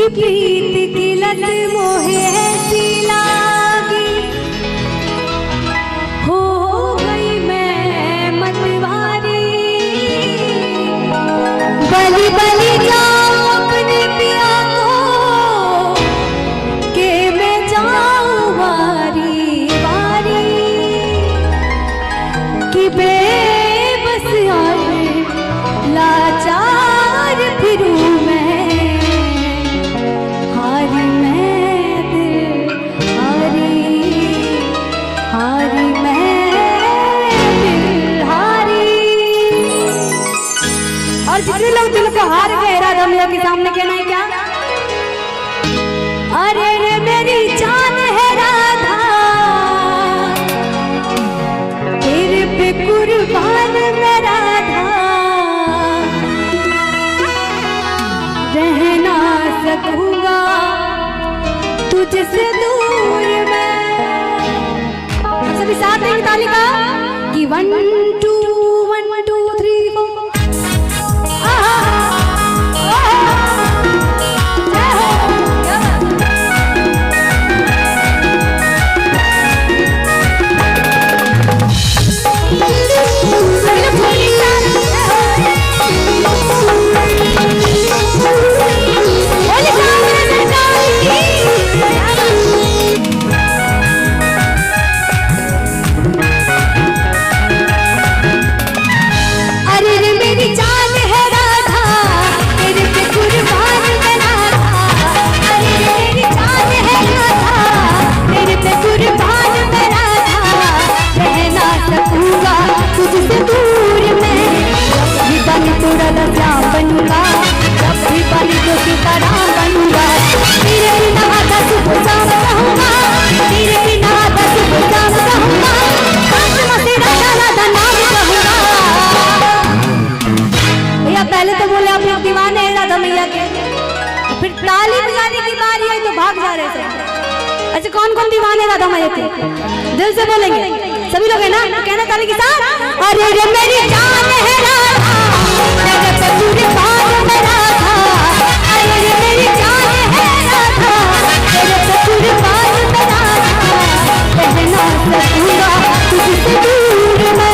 कि प्रीत की लत मोहे ऐसी लागी, हो गई मैं मतवारी। बलि बलि जाऊं अपने पिया को के मैं जाऊं वारी वारी, कि बेबस और लाचार फिरूं मैं, हारी मैं दिल हारी, हारी मैं दिल हारी। और जितने लोग दिल को हार गए राधा मैया के सामने कहना है क्या? अरे रे मेरी जान है राधा, तेरे पे कुर्बान मैं राधा, रह ना सकूंगा तुझसे दूर मैं। अब सभी साथ देंगे ताली का कि 1 2 1 2 3 4। पहले तो बोले आप लोग दीवाने हैं राधा मैया के, फिर ताली बजाने की बारी आई तो भाग जा रहे थे। अच्छा कौन कौन दीवाने राधा मैया के? दिल से बोलेंगे सभी लोग है ना? कहना ताली के साथ। अरे रे मेरी जान है राधा, तेरे पे कुर्बान मैं राधा, अरे रे मेरी जान है राधा, तेरे पे कुर्बान मैं राधा, रह ना सकूंगा तुझसे दूर मैं।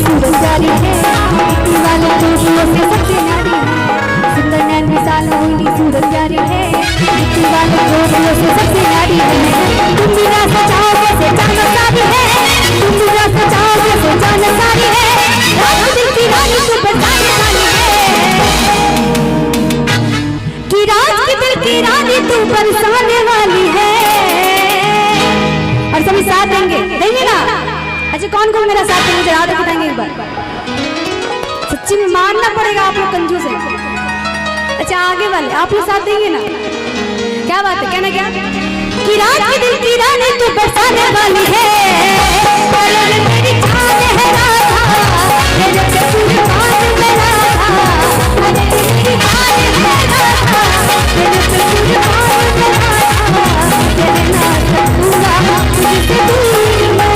सूरज जारी है मिट्टी वाले जोशियों से सबसे न्यारी है, सुंदर नैन विशाल मोहिनी सूरज जारी है मिट्टी वाले जोशियों से सबसे न्यारी है। तुम भी रास्ता चाहो कैसे जाना सारी है, तुम भी रास्ता चाहो कैसे जाना सारी है, रात दिल की रानी तू बरसाने वाली है, कि रात की दिल की रानी तू बरसाने वाली है। और सभी साथ देंगे ना? अच्छा कौन कौन मेरा साथ है मुझे याद बताएंगे एक बार? सच्ची में मानना पड़ेगा आप लोग कंजूस है। अच्छा आगे वाले आप लोग साथ देंगे ना? क्या बात है, कहना क्या? कि रात की दिल की रानी तू बरसाने वाली है, मेरी जान है राधा, तेरे पे कुर्बान मैं राधा, अरे मेरी जान है राधा, तेरे पे कुर्बान मैं राधा, रह ना सकूंगा तुझसे दूर मैं।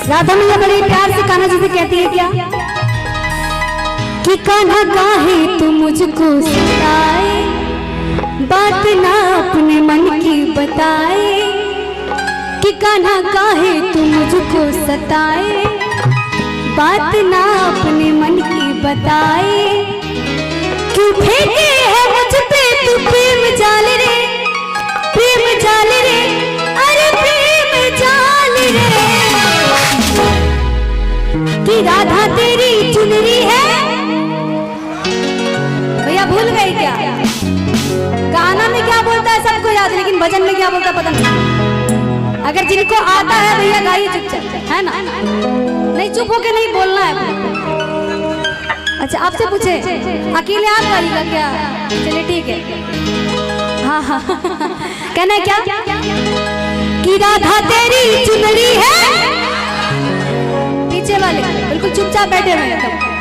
राधा मैया बड़े प्यार से कान्हा जी से कहती है क्या? कि कान्हा काहे तू मुझको सताए, बात ना अपने मन की बताए, कि कान्हा काहे तू मुझको सताए, बात ना अपने मन की बताए क्यों फेंके है मुझ पे तू प्रेम जाल रे, प्रेम जाल रे, अरे प्रेम जाल रे। कि राधा तेरी चुनरी है। भैया भूल गई क्या? गाना में क्या बोलता है सबको याद, लेकिन भजन में क्या बोलता है पता नहीं। अगर जिनको आता है भैया गाइए चुपचाप, है ना? नहीं चुप होके नहीं बोलना है। अच्छा आपसे पूछे अकेले आप गाइएगा क्या? चलिए ठीक है। हाँ हाँ कहना है क्या कि राधा तेरी चुनरी है। पीछे वाले बिल्कुल चुपचाप बैठे हुए हैं।